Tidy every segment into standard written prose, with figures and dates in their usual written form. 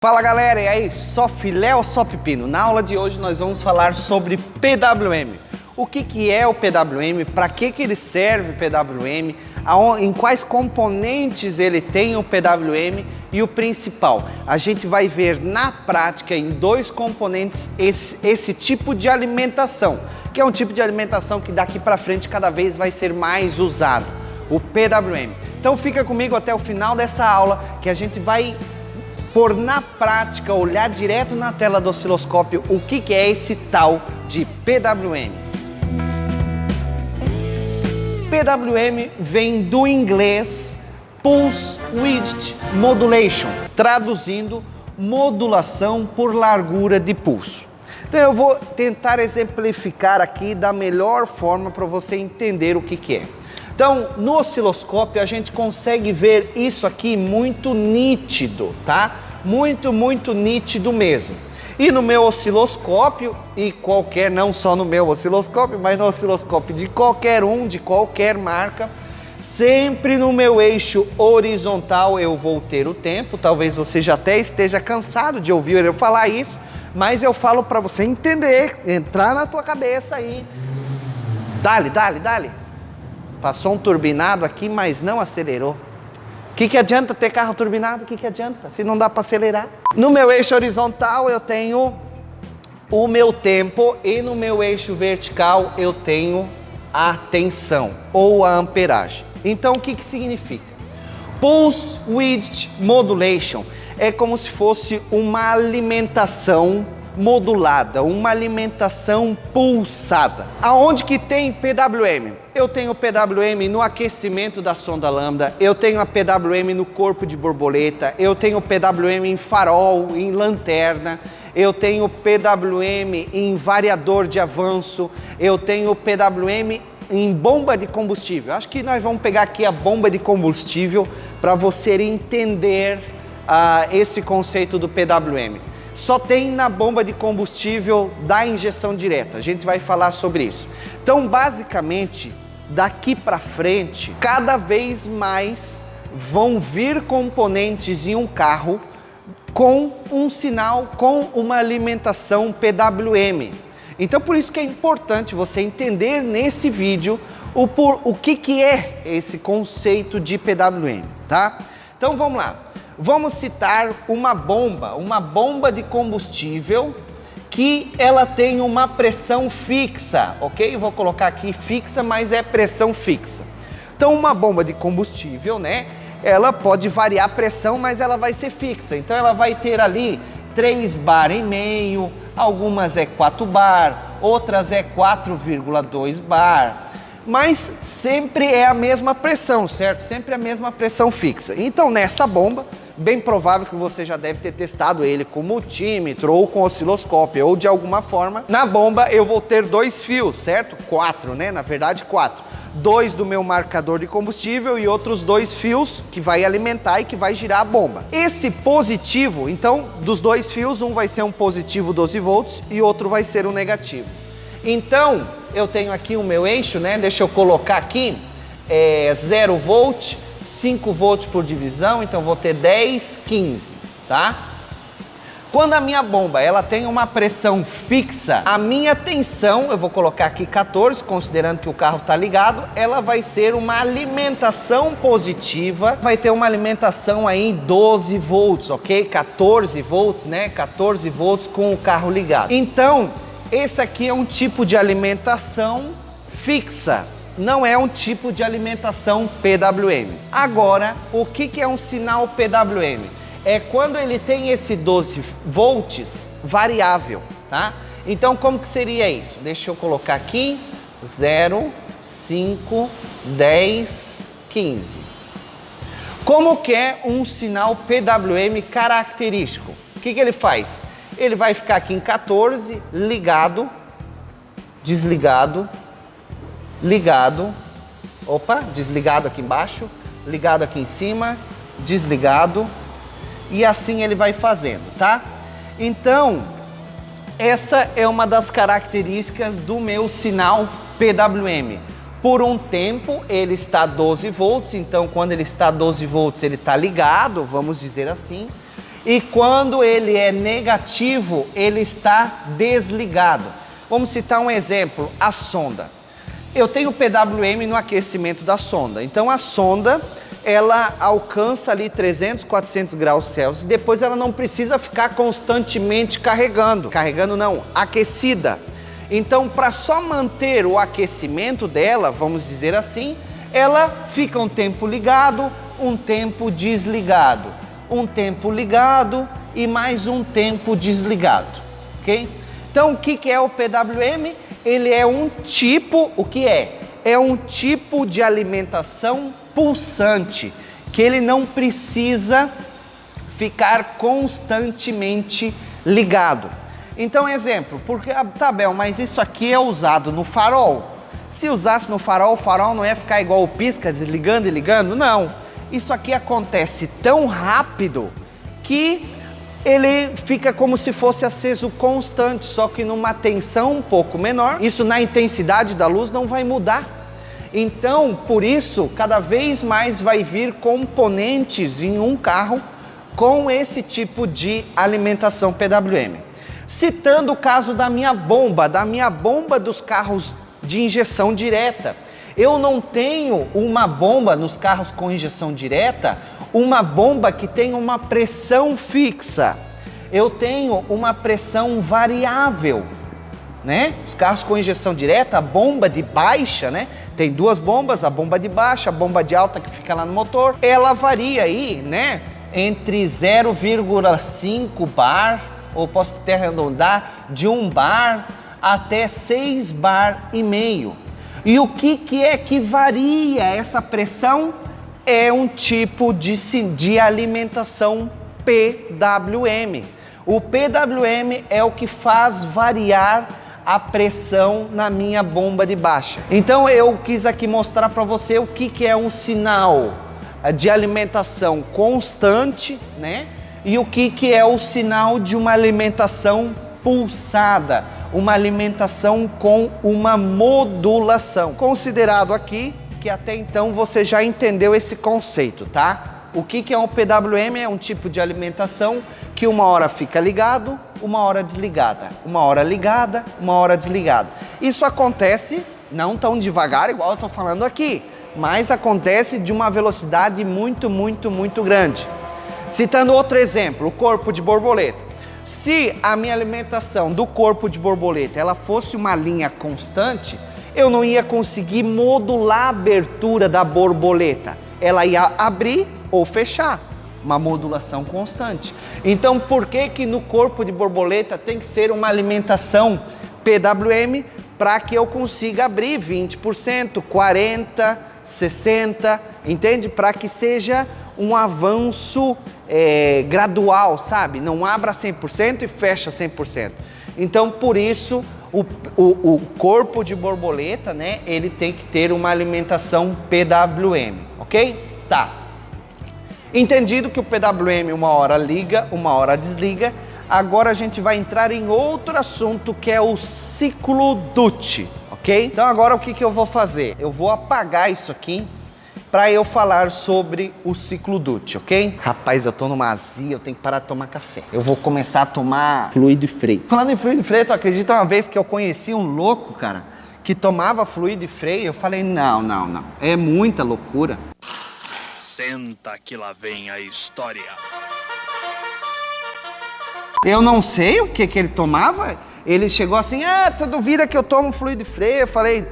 Fala galera, e aí, só filé ou só pepino? Na aula de hoje nós vamos falar sobre PWM. O que é o PWM, para que ele serve o PWM, em quais componentes ele tem o PWM e o principal. A gente vai ver na prática em dois componentes esse tipo de alimentação, que é um tipo de alimentação que daqui para frente cada vez vai ser mais usado, o PWM. Então fica comigo até o final dessa aula que a gente vai por na prática, olhar direto na tela do osciloscópio o que é esse tal de PWM. PWM vem do inglês Pulse Width Modulation, traduzindo modulação por largura de pulso. Então eu vou tentar exemplificar aqui da melhor forma para você entender o que é. Então, no osciloscópio a gente consegue ver isso aqui muito nítido, tá? Muito nítido mesmo. E no meu osciloscópio, e qualquer, não só no meu osciloscópio, mas no osciloscópio de qualquer um, de qualquer marca, sempre no meu eixo horizontal eu vou ter o tempo. Talvez você já até esteja cansado de ouvir eu falar isso, mas eu falo para você entender, entrar na tua cabeça aí. Dale. Passou um turbinado aqui, mas não acelerou. O que adianta ter carro turbinado? O que adianta se não dá para acelerar? No meu eixo horizontal eu tenho o meu tempo e no meu eixo vertical eu tenho a tensão ou a amperagem. Então o que significa? Pulse Width Modulation é como se fosse uma alimentação modulada, uma alimentação pulsada. Aonde que tem PWM? Eu tenho PWM no aquecimento da sonda lambda, eu tenho a PWM no corpo de borboleta, eu tenho PWM em farol, em lanterna, eu tenho PWM em variador de avanço, eu tenho PWM em bomba de combustível. Acho que nós vamos pegar aqui a bomba de combustível para você entender esse conceito do PWM. Só tem na bomba de combustível da injeção direta, a gente vai falar sobre isso. Então, basicamente, daqui para frente, cada vez mais vão vir componentes em um carro com um sinal, com uma alimentação PWM. Então, por isso que é importante você entender nesse vídeo o que é esse conceito de PWM, tá? Então, vamos lá. Vamos citar uma bomba de combustível que ela tem uma pressão fixa, ok? Vou colocar aqui fixa, mas é pressão fixa. Então uma bomba de combustível, né? Ela pode variar a pressão, mas ela vai ser fixa. Então ela vai ter ali 3 bar e meio, algumas é 4 bar, outras é 4,2 bar. Mas sempre é a mesma pressão, certo? Sempre a mesma pressão fixa. Então nessa bomba, bem provável que você já deve ter testado ele com multímetro ou com osciloscópio ou de alguma forma. Na bomba eu vou ter 2 fios, certo? 4, né? Na verdade 4. 2 do meu marcador de combustível e outros 2 fios que vai alimentar e que vai girar a bomba. Esse positivo, então, dos 2 fios, um vai ser um positivo 12 volts e outro vai ser um negativo. Então, eu tenho aqui o meu eixo, né? Deixa eu colocar aqui, 0 volt, 5 volts por divisão, então vou ter 10, 15, tá? Quando a minha bomba, ela tem uma pressão fixa, a minha tensão, eu vou colocar aqui 14, considerando que o carro está ligado, ela vai ser uma alimentação positiva, vai ter uma alimentação aí em 12 volts, ok? 14 volts, né? 14 volts com o carro ligado. Então, esse aqui é um tipo de alimentação fixa, não é um tipo de alimentação PWM. Agora, o que é um sinal PWM? É quando ele tem esse 12 volts variável, tá? Então, como que seria isso? Deixa eu colocar aqui, 0, 5, 10, 15. Como que é um sinal PWM característico? O que ele faz? Ele vai ficar aqui em 14, ligado, desligado, ligado, opa, desligado aqui embaixo, ligado aqui em cima, desligado, e assim ele vai fazendo, tá? Então, essa é uma das características do meu sinal PWM. Por um tempo ele está 12 volts, então quando ele está 12 volts ele está ligado, vamos dizer assim. e quando ele é negativo, ele está desligado. Vamos citar um exemplo, a sonda. Eu tenho PWM no aquecimento da sonda, então a sonda ela alcança ali 300, 400 graus Celsius, depois ela não precisa ficar constantemente carregando não, aquecida. Então, para só manter o aquecimento dela, vamos dizer assim, ela fica um tempo ligado, um tempo desligado, um tempo ligado e mais um tempo desligado, ok? Então, o que é o PWM? Ele é um tipo, o que é? É um tipo de alimentação pulsante, que ele não precisa ficar constantemente ligado. Então, exemplo, porque, tá, Bel, mas isso aqui é usado no farol. Se usasse no farol, o farol não ia ficar igual o pisca, desligando e ligando? Não. Isso aqui acontece tão rápido que ele fica como se fosse aceso constante, só que numa tensão um pouco menor. Isso na intensidade da luz não vai mudar. Então, por isso, cada vez mais vai vir componentes em um carro com esse tipo de alimentação PWM. Citando o caso da minha bomba dos carros de injeção direta. Eu não tenho uma bomba nos carros com injeção direta, uma bomba que tem uma pressão fixa. Eu tenho uma pressão variável, né? Os carros com injeção direta, a bomba de baixa, né? Tem duas bombas, a bomba de baixa, a bomba de alta que fica lá no motor. Ela varia aí, né? Entre 0,5 bar, ou posso até arredondar, de 1 bar até 6 bar e meio. E o que é que varia essa pressão? É um tipo de alimentação PWM. O PWM é o que faz variar a pressão na minha bomba de baixa. Então eu quis aqui mostrar para você o que é um sinal de alimentação constante, né? E o que é o sinal de uma alimentação pulsada, uma alimentação com uma modulação. Considerado aqui que até então você já entendeu esse conceito, tá? O que é um PWM? É um tipo de alimentação que uma hora fica ligado, uma hora desligada, uma hora ligada, uma hora desligada. Isso acontece não tão devagar igual eu estou falando aqui, mas acontece de uma velocidade muito grande. Citando outro exemplo, o corpo de borboleta. Se a minha alimentação do corpo de borboleta ela fosse uma linha constante, eu não ia conseguir modular a abertura da borboleta. Ela ia abrir ou fechar, uma modulação constante. Então, por que no corpo de borboleta tem que ser uma alimentação PWM para que eu consiga abrir 20%, 40%, 60%, entende? Para que seja um avanço gradual, sabe? Não abra 100% e fecha 100%. Então, por isso, o corpo de borboleta, né? Ele tem que ter uma alimentação PWM, ok? Tá. Entendido que o PWM uma hora liga, uma hora desliga, agora a gente vai entrar em outro assunto que é o ciclo Dutt, ok? Então agora o que eu vou fazer? Eu vou apagar isso aqui para eu falar sobre o ciclo Dutt, ok? Rapaz, eu tô numa azia, eu tenho que parar de tomar café. Eu vou começar a tomar fluido e freio. Falando em fluido e freio, tu acredita uma vez que eu conheci um louco, cara, que tomava fluido e freio? Eu falei, não, é muita loucura. Senta que lá vem a história. Eu não sei o que ele tomava. Ele chegou assim, tu duvida que eu tomo fluido de freio? Eu falei,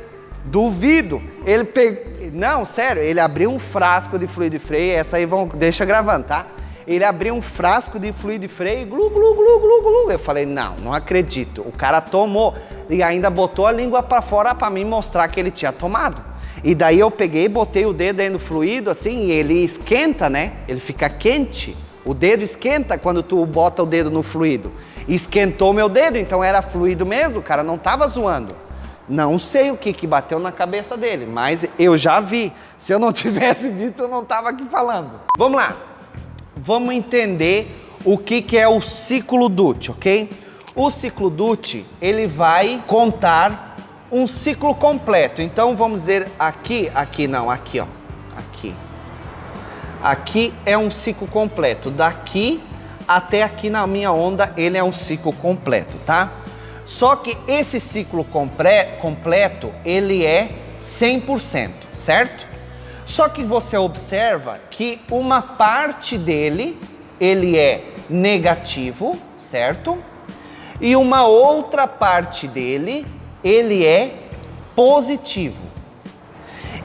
duvido. Ele pegou, não, sério, ele abriu um frasco de fluido de freio, essa aí deixa gravando, tá? Ele abriu um frasco de fluido de freio, glu, glu, glu, glu, glu. Eu falei, não acredito. O cara tomou e ainda botou a língua pra fora pra mim mostrar que ele tinha tomado. E daí eu peguei, botei o dedo aí no fluido, assim, e ele esquenta, né? Ele fica quente. O dedo esquenta quando tu bota o dedo no fluido. Esquentou meu dedo, então era fluido mesmo, o cara não tava zoando. Não sei o que bateu na cabeça dele, mas eu já vi. Se eu não tivesse visto, eu não tava aqui falando. Vamos lá. Vamos entender o que é o ciclo Dutt, ok? O ciclo Dutt, ele vai contar um ciclo completo. Então vamos dizer aqui, ó, aqui. Aqui é um ciclo completo, daqui até aqui na minha onda ele é um ciclo completo, tá? Só que esse ciclo completo, ele é 100%, certo? Só que você observa que uma parte dele, ele é negativo, certo? E uma outra parte dele, ele é positivo.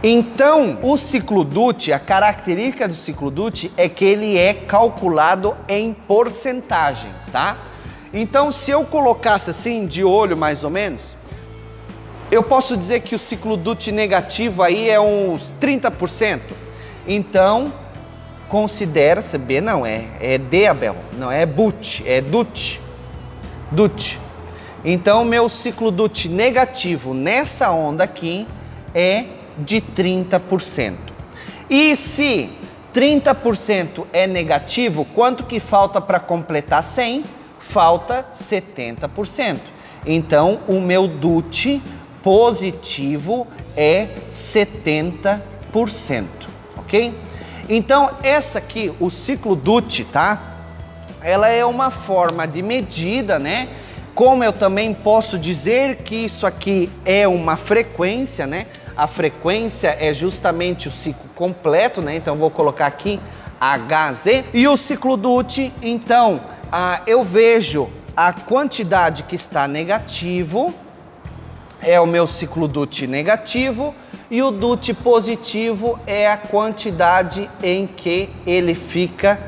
Então, o ciclo Dutt, a característica do ciclo Dutt é que ele é calculado em porcentagem, tá? Então, se eu colocasse assim, de olho mais ou menos, eu posso dizer que o ciclo Dutt negativo aí é uns 30%. Então, considera-se, B não é D, Abel, não é But, é Dutt. Dutt. Então, meu ciclo Dutt negativo nessa onda aqui é de 30%. E se 30% é negativo, quanto que falta para completar 100? Falta 70%. Então, o meu Dutt positivo é 70%, ok? Então, essa aqui, o ciclo Dutt, tá? Ela é uma forma de medida, né? Como eu também posso dizer que isso aqui é uma frequência, né? A frequência é justamente o ciclo completo, né? Então, vou colocar aqui Hz. E o ciclo Dutt, então, eu vejo a quantidade que está negativo, é o meu ciclo Dutt negativo, e o Dutt positivo é a quantidade em que ele fica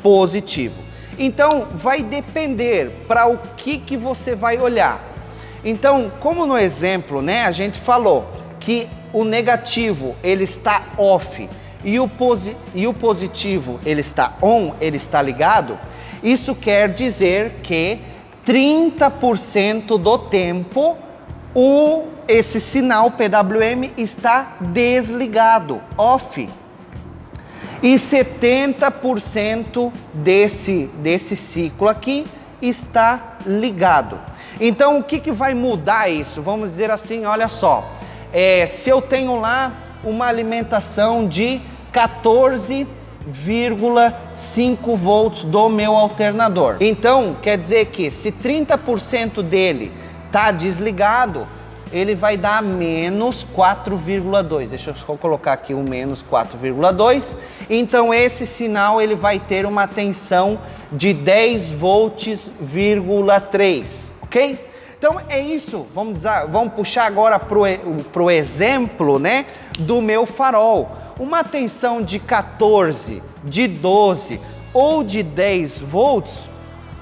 positivo. Então, vai depender para o que você vai olhar. Então, como no exemplo, né, a gente falou que o negativo, ele está off, e o positivo, ele está on, ele está ligado. Isso quer dizer que 30% do tempo esse sinal PWM está desligado, off. E 70% desse ciclo aqui está ligado. Então, o que vai mudar isso? Vamos dizer assim, olha só. Se eu tenho lá uma alimentação de 14,5 volts do meu alternador. Então, quer dizer que se 30% dele está desligado, ele vai dar menos 4,2. Deixa eu só colocar aqui o menos 4,2. Então, esse sinal ele vai ter uma tensão de 10 volts,3, ok? Então, é isso. Vamos puxar agora pro exemplo, né, do meu farol. Uma tensão de 14, de 12 ou de 10 volts,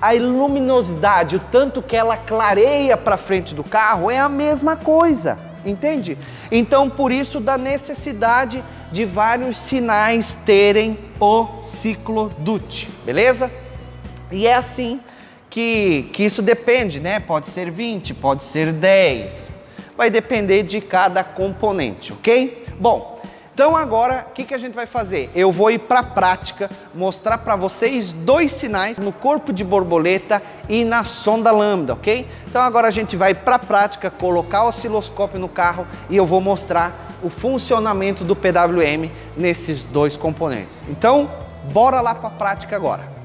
a luminosidade, o tanto que ela clareia para frente do carro é a mesma coisa, entende? Então, por isso da necessidade de vários sinais terem o ciclo Dutt, beleza? E é assim que isso depende, né? Pode ser 20, pode ser 10, vai depender de cada componente, ok? Bom, então agora, o que a gente vai fazer? Eu vou ir para a prática, mostrar para vocês dois sinais no corpo de borboleta e na sonda lambda, ok? Então agora a gente vai para a prática, colocar o osciloscópio no carro e eu vou mostrar o funcionamento do PWM nesses dois componentes. Então, bora lá para a prática agora.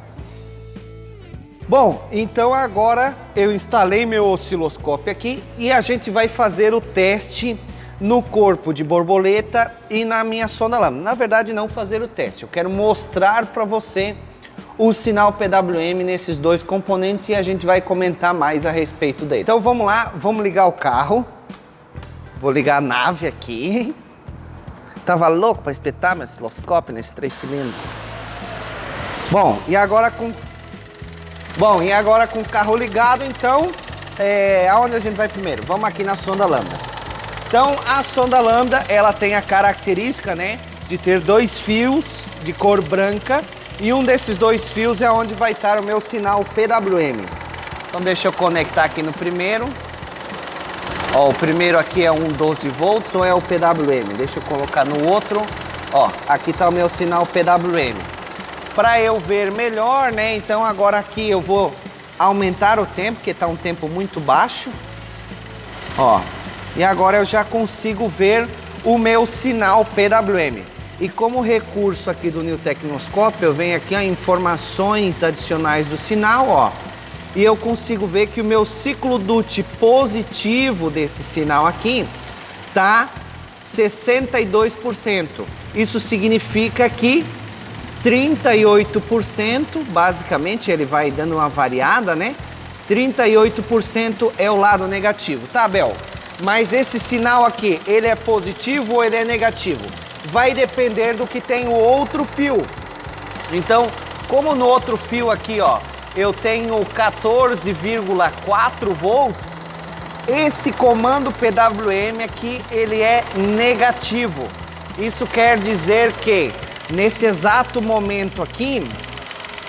Bom, então agora eu instalei meu osciloscópio aqui e a gente vai fazer o teste no corpo de borboleta e na minha sonda lambda. Na verdade, não fazer o teste, eu quero mostrar para você o sinal PWM nesses dois componentes e a gente vai comentar mais a respeito dele. Então vamos lá, vamos ligar o carro. Vou ligar a nave aqui. Tava louco para espetar meu osciloscópio nesses 3 cilindros. Bom, e agora com o carro ligado, então, aonde a gente vai primeiro? Vamos aqui na sonda lambda. Então, a sonda lambda, ela tem a característica, né, de ter 2 fios de cor branca e um desses 2 fios é onde vai estar o meu sinal PWM. Então, deixa eu conectar aqui no primeiro. Ó, o primeiro aqui é um 12 volts ou é o PWM? Deixa eu colocar no outro. Ó, aqui está o meu sinal PWM. Para eu ver melhor, né, então agora aqui eu vou aumentar o tempo, porque está um tempo muito baixo. Ó. E agora eu já consigo ver o meu sinal PWM. E como recurso aqui do New Tecnoscope, eu venho aqui a informações adicionais do sinal, ó. E eu consigo ver que o meu ciclo DUT positivo desse sinal aqui tá 62%. Isso significa que 38%, basicamente, ele vai dando uma variada, né? 38% é o lado negativo. Tá, Bel? Mas esse sinal aqui, ele é positivo ou ele é negativo? Vai depender do que tem o outro fio. Então, como no outro fio aqui, ó, eu tenho 14,4 volts, esse comando PWM aqui, ele é negativo. Isso quer dizer que, nesse exato momento aqui,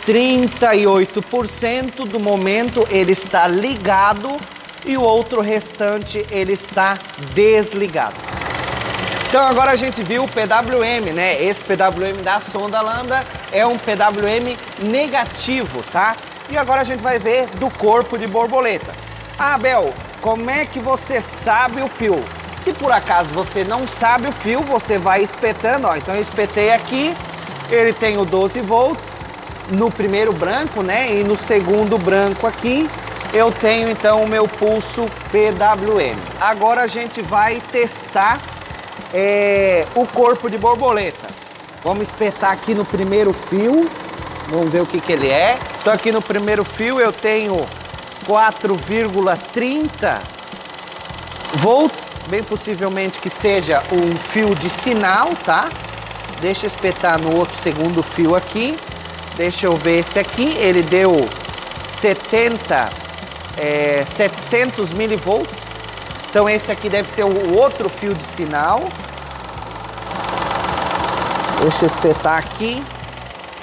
38% do momento ele está ligado e o outro restante ele está desligado. Então agora a gente viu o PWM, né? Esse PWM da sonda lambda é um PWM negativo, tá? E agora a gente vai ver do corpo de borboleta. Ah, Bel, como é que você sabe o fio? Se por acaso você não sabe o fio, você vai espetando, ó. Então eu espetei aqui, ele tem o 12 volts no primeiro branco, né? E no segundo branco aqui, eu tenho então o meu pulso PWM. Agora a gente vai testar o corpo de borboleta. Vamos espetar aqui no primeiro fio, vamos ver o que ele é. Então aqui no primeiro fio eu tenho 4,30 volts, bem possivelmente que seja um fio de sinal, tá? Deixa eu espetar no outro segundo fio aqui. Deixa eu ver esse aqui, ele deu 700 milivolts. Então esse aqui deve ser o outro fio de sinal. Deixa eu espetar aqui.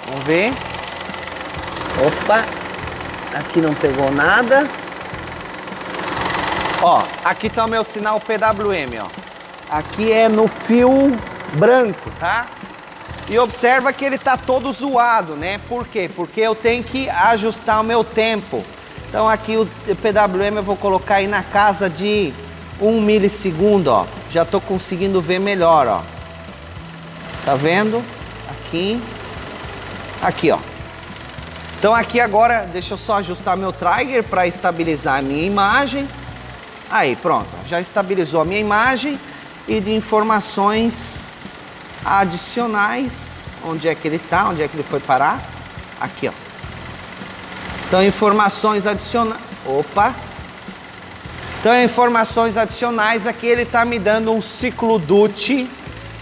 Vamos ver. Opa, aqui não pegou nada. Ó, aqui tá o meu sinal PWM, ó. Aqui é no fio branco, tá? E observa que ele tá todo zoado, né? Por quê? Porque eu tenho que ajustar o meu tempo. Então aqui o PWM eu vou colocar aí na casa de 1 milissegundo, ó. Já tô conseguindo ver melhor, ó. Tá vendo? Aqui. Aqui, ó. Então aqui agora, deixa eu só ajustar meu trigger para estabilizar a minha imagem. Aí, pronto. Já estabilizou a minha imagem. E de informações adicionais. Onde é que ele tá? Onde é que ele foi parar? Aqui, ó. Então, informações adicionais. Opa! Então, informações adicionais. Aqui ele tá me dando um ciclo DUT.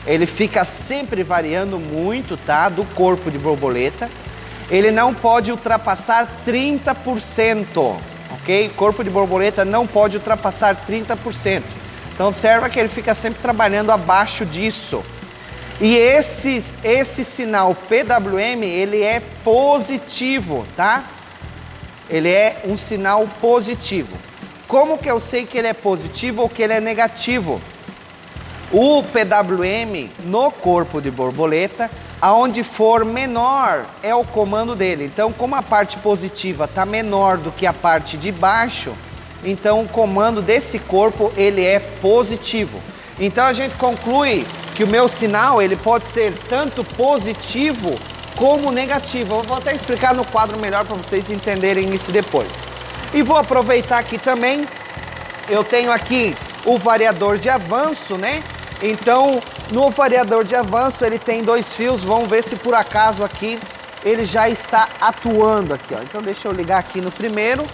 Ele fica sempre variando muito, tá? Do corpo de borboleta. Ele não pode ultrapassar 30%. Ok? Corpo de borboleta não pode ultrapassar 30%. Então, observa que ele fica sempre trabalhando abaixo disso. E esse sinal PWM, ele é positivo, tá? Ele é um sinal positivo. Como que eu sei que ele é positivo ou que ele é negativo? O PWM no corpo de borboleta, aonde for menor, é o comando dele. Então, como a parte positiva está menor do que a parte de baixo, então o comando desse corpo, ele é positivo. Então a gente conclui que o meu sinal, ele pode ser tanto positivo como negativo. Eu vou até explicar no quadro melhor para vocês entenderem isso depois. E vou aproveitar aqui também, eu tenho aqui o variador de avanço, né? Então, no variador de avanço, ele tem 2 fios. Vamos ver se por acaso aqui ele já está atuando aqui, ó. Então, deixa eu ligar aqui no primeiro.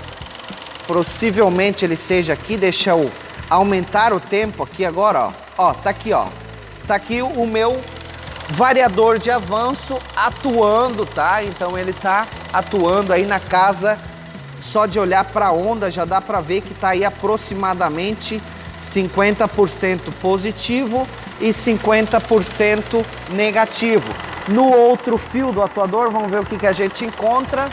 Possivelmente ele seja aqui. Deixa eu aumentar o tempo aqui agora, ó. Ó, tá aqui, ó. Tá aqui o meu variador de avanço atuando, tá? Então, ele tá atuando aí na casa. Só de olhar para a onda já dá para ver que tá aí aproximadamente 50% positivo e 50% negativo. No outro fio do atuador, vamos ver o que a gente encontra.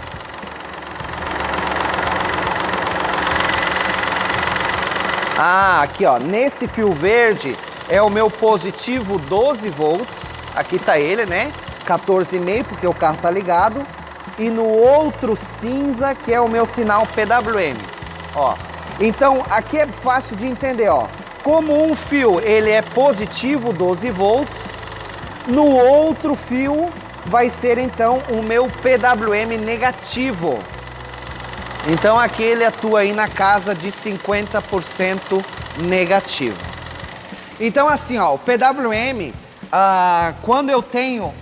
Ah, aqui ó, nesse fio verde é o meu positivo 12 volts. Aqui tá ele, né? 14,5 porque o carro tá ligado. E no outro cinza que é o meu sinal PWM, ó. Então, aqui é fácil de entender, ó. Como um fio, ele é positivo 12 volts, No outro fio vai ser então o meu PWM negativo. Então aqui ele atua aí na casa de 50% negativo. Então assim, ó, o PWM, quando eu tenho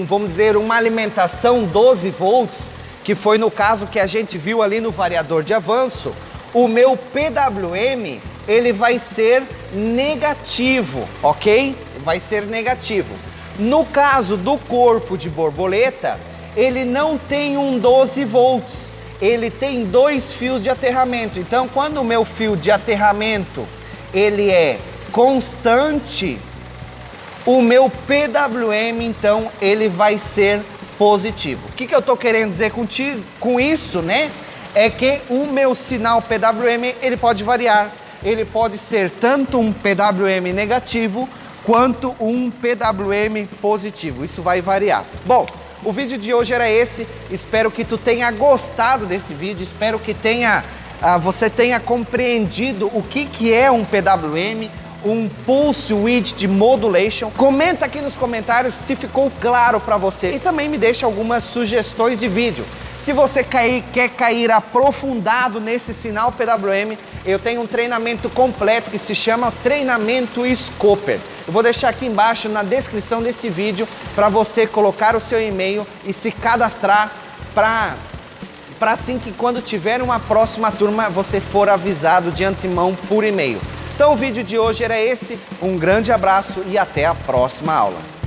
vamos dizer, uma alimentação 12 volts, que foi no caso que a gente viu ali no variador de avanço, o meu PWM, ele vai ser negativo, ok? Vai ser negativo. No caso do corpo de borboleta, ele não tem um 12 volts, ele tem 2 fios de aterramento. Então, quando o meu fio de aterramento, ele é constante, o meu PWM, então, ele vai ser positivo. O que eu estou querendo dizer com isso, né? É que o meu sinal PWM, ele pode variar. Ele pode ser tanto um PWM negativo, quanto um PWM positivo. Isso vai variar. Bom, o vídeo de hoje era esse. Espero que tu tenha gostado desse vídeo. Espero que você tenha compreendido o que é um PWM, um Pulse Width Modulation. Comenta aqui nos comentários se ficou claro para você. E também me deixa algumas sugestões de vídeo. Se você quer cair aprofundado nesse sinal PWM, eu tenho um treinamento completo que se chama Treinamento Scoper. Eu vou deixar aqui embaixo na descrição desse vídeo para você colocar o seu e-mail e se cadastrar para assim que quando tiver uma próxima turma você for avisado de antemão por e-mail. Então o vídeo de hoje era esse, um grande abraço e até a próxima aula.